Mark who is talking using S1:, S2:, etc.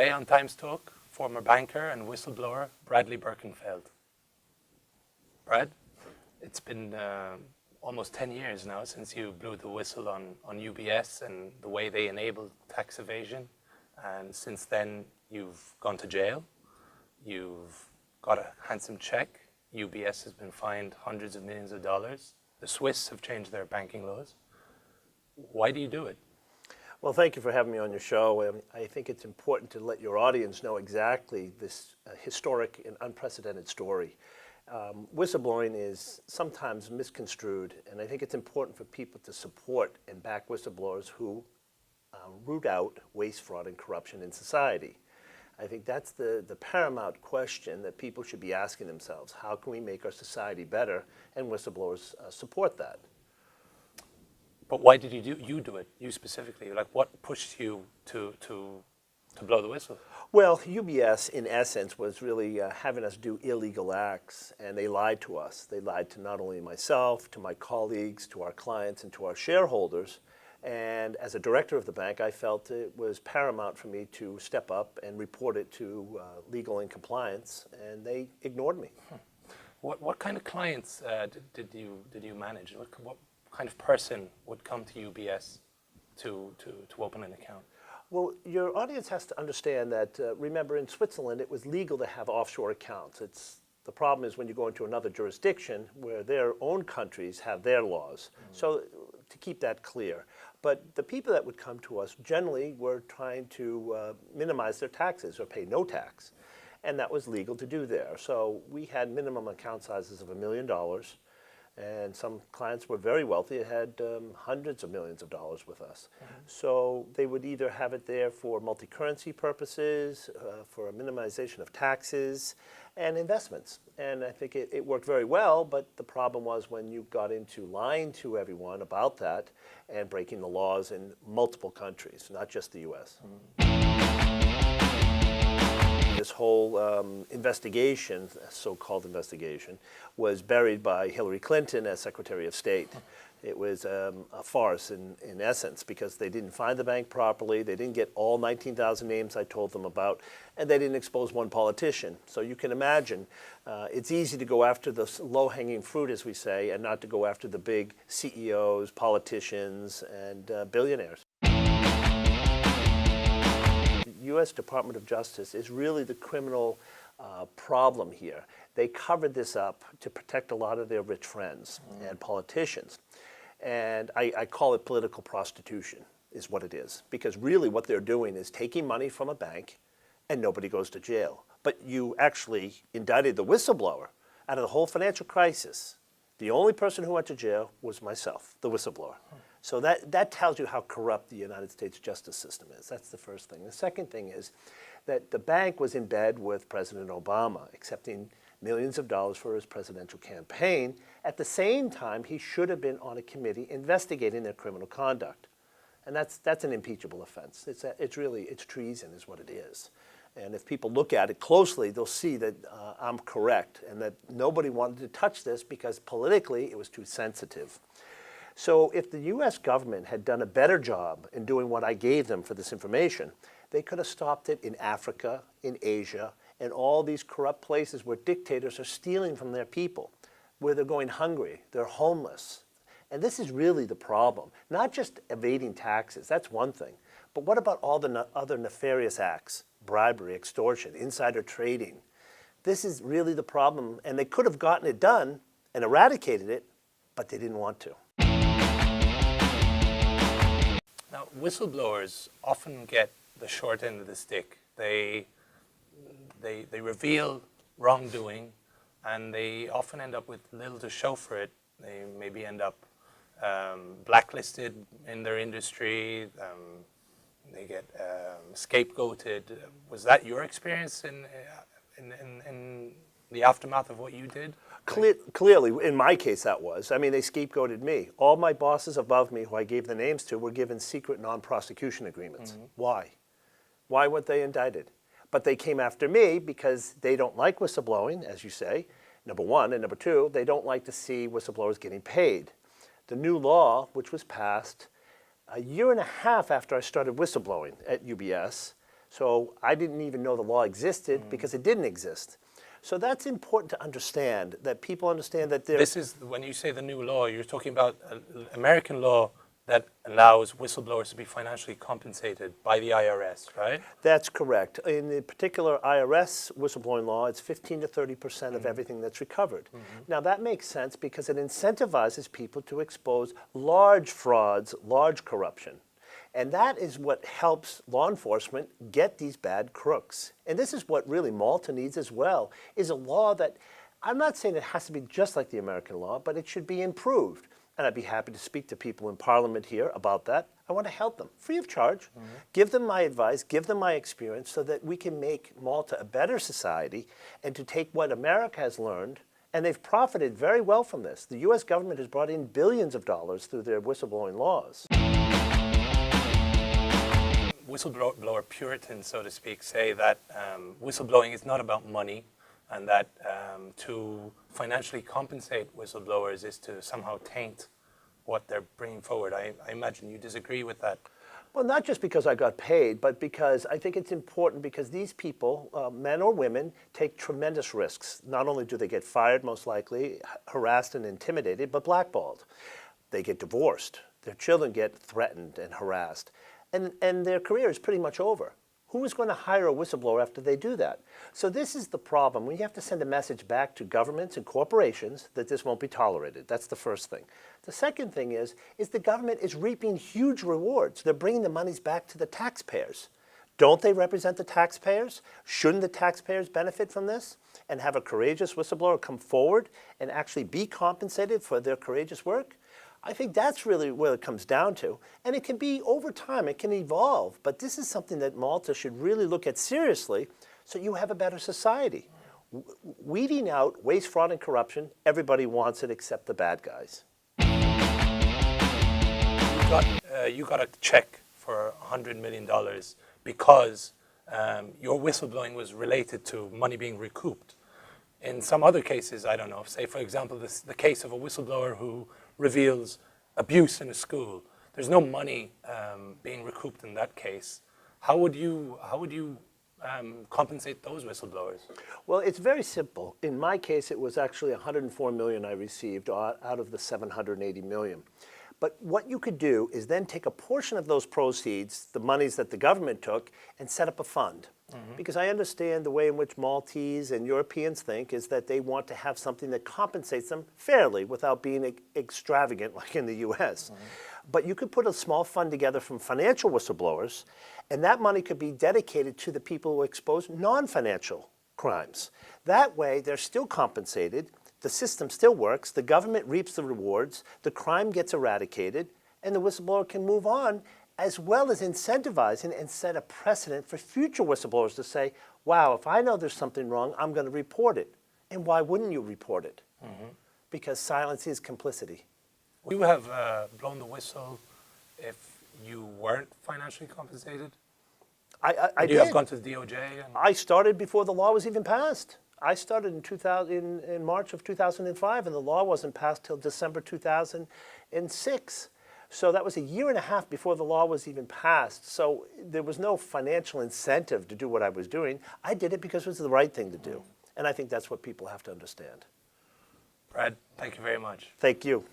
S1: Today on Times Talk, former banker and whistleblower Bradley Birkenfeld. Brad, it's been almost 10 years now since you blew the whistle on UBS and the way they enabled tax evasion. And since then, you've gone to jail. You've got a handsome check. UBS has been fined hundreds of millions of dollars. The Swiss have changed their banking laws. Why do you do it?
S2: Well, thank you for having me on your show. I think it's important to let your audience know exactly this historic and unprecedented story. Whistleblowing is sometimes misconstrued, and I think it's important for people to support and back whistleblowers who root out waste, fraud, and corruption in society. I think that's the paramount question that people should be asking themselves. How can we make our society better? And whistleblowers support that.
S1: But why did you do it, you specifically? Like, what pushed you to blow the whistle?
S2: Well, UBS, in essence, was really having us do illegal acts, and they lied to us. They lied to not only myself, to my colleagues, to our clients, and to our shareholders. And as a director of the bank, I felt it was paramount for me to step up and report it to legal and compliance, and they ignored me.
S1: What kind of clients did you manage? What kind of person would come to UBS to open an account?
S2: Well, your audience has to understand that, remember, in Switzerland, it was legal to have offshore accounts. The problem is when you go into another jurisdiction where their own countries have their laws. So to keep that clear. But the people that would come to us generally were trying to minimize their taxes or pay no tax. And that was legal to do there. So we had minimum account sizes of $1 million. And some clients were very wealthy and had hundreds of millions of dollars with us. So they would either have it there for multi-currency purposes, for a minimization of taxes, and investments. And I think it worked very well, but the problem was when you got into lying to everyone about that and breaking the laws in multiple countries, not just the US. This whole investigation, so-called investigation, was buried by Hillary Clinton as Secretary of State. It was a farce in essence, because they didn't find the bank properly, they didn't get all 19,000 names I told them about, and they didn't expose one politician. So you can imagine, it's easy to go after the low-hanging fruit, as we say, and not to go after the big CEOs, politicians, and billionaires. U.S. Department of Justice is really the criminal problem here. They covered this up to protect a lot of their rich friends and politicians. And I call it political prostitution, is what it is. Because really what they're doing is taking money from a bank and nobody goes to jail. But you actually indicted the whistleblower out of the whole financial crisis. The only person who went to jail was myself, the whistleblower. So that tells you how corrupt the United States justice system is. That's the first thing. The second thing is that the bank was in bed with President Obama, accepting millions of dollars for his presidential campaign. At the same time, he should have been on a committee investigating their criminal conduct. And that's an impeachable offense. It's treason is what it is. And if people look at it closely, they'll see that I'm correct and that nobody wanted to touch this because politically it was too sensitive. So if the U.S. government had done a better job in doing what I gave them for this information, they could have stopped it in Africa, in Asia, and all these corrupt places where dictators are stealing from their people, where they're going hungry, they're homeless. And this is really the problem. Not just evading taxes, that's one thing. But what about all the other nefarious acts? Bribery, extortion, insider trading. This is really the problem. And they could have gotten it done and eradicated it, but they didn't want to.
S1: Now, whistleblowers often get the short end of the stick. They reveal wrongdoing, and they often end up with little to show for it. They maybe end up blacklisted in their industry. They get scapegoated. Was that your experience in the aftermath of what you did?
S2: Clearly, in my case, that was. I mean, they scapegoated me. All my bosses above me, who I gave the names to, were given secret non-prosecution agreements. Why? Why weren't they indicted? But they came after me because they don't like whistleblowing, as you say, number one. And number two, they don't like to see whistleblowers getting paid. The new law, which was passed a year and a half after I started whistleblowing at UBS, So I didn't even know the law existed because it didn't exist. So that's important to understand, that people understand that there.
S1: This is, when you say the new law, you're talking about American law that allows whistleblowers to be financially compensated by the IRS, right?
S2: That's correct. In the particular IRS whistleblowing law, it's 15 to 30% of everything that's recovered. Now that makes sense because it incentivizes people to expose large frauds, large corruption. And that is what helps law enforcement get these bad crooks. And this is what really Malta needs as well, is a law that, I'm not saying it has to be just like the American law, but it should be improved. And I'd be happy to speak to people in Parliament here about that. I want to help them, free of charge, give them my advice, give them my experience so that we can make Malta a better society and to take what America has learned, and they've profited very well from this. The US government has brought in billions of dollars through their whistleblowing laws.
S1: Whistleblower Puritans, so to speak, say that whistleblowing is not about money, and that to financially compensate whistleblowers is to somehow taint what they're bringing forward. I imagine you disagree with that.
S2: Well, not just because I got paid, but because I think it's important because these people, men or women, take tremendous risks. Not only do they get fired, most likely, harassed and intimidated, but blackballed. They get divorced. Their children get threatened and harassed. And their career is pretty much over. Who is going to hire a whistleblower after they do that? So this is the problem. We have to send a message back to governments and corporations that this won't be tolerated. That's the first thing. The second thing is the government is reaping huge rewards. They're bringing the monies back to the taxpayers. Don't they represent the taxpayers? Shouldn't the taxpayers benefit from this and have a courageous whistleblower come forward and actually be compensated for their courageous work? I think that's really what it comes down to. And it can be over time, it can evolve. But this is something that Malta should really look at seriously so you have a better society. Weeding out waste, fraud, and corruption, everybody wants it except the bad guys.
S1: You got a check for $100 million because your whistleblowing was related to money being recouped. In some other cases, I don't know, say for example, the case of a whistleblower who reveals abuse in a school. There's no money being recouped in that case. How would you compensate those whistleblowers?
S2: Well, it's very simple. In my case, it was actually $104 million I received out of the $780 million. But what you could do is then take a portion of those proceeds, the monies that the government took, and set up a fund. Because I understand the way in which Maltese and Europeans think is that they want to have something that compensates them fairly without being extravagant like in the US. But you could put a small fund together from financial whistleblowers, and that money could be dedicated to the people who expose non-financial crimes. That way, they're still compensated, the system still works, the government reaps the rewards, the crime gets eradicated, and the whistleblower can move on, as well as incentivizing and set a precedent for future whistleblowers to say, wow, if I know there's something wrong, I'm going to report it. And why wouldn't you report it? Because silence is complicity.
S1: Would you have blown the whistle if you weren't financially compensated?
S2: I
S1: Would you
S2: did.
S1: have gone to the DOJ?
S2: I started before the law was even passed. I started in March of 2005, and the law wasn't passed till December 2006. So that was a year and a half before the law was even passed. So there was no financial incentive to do what I was doing. I did it because it was the right thing to do. And I think that's what people have to understand.
S1: Brad, thank you very much.
S2: Thank you.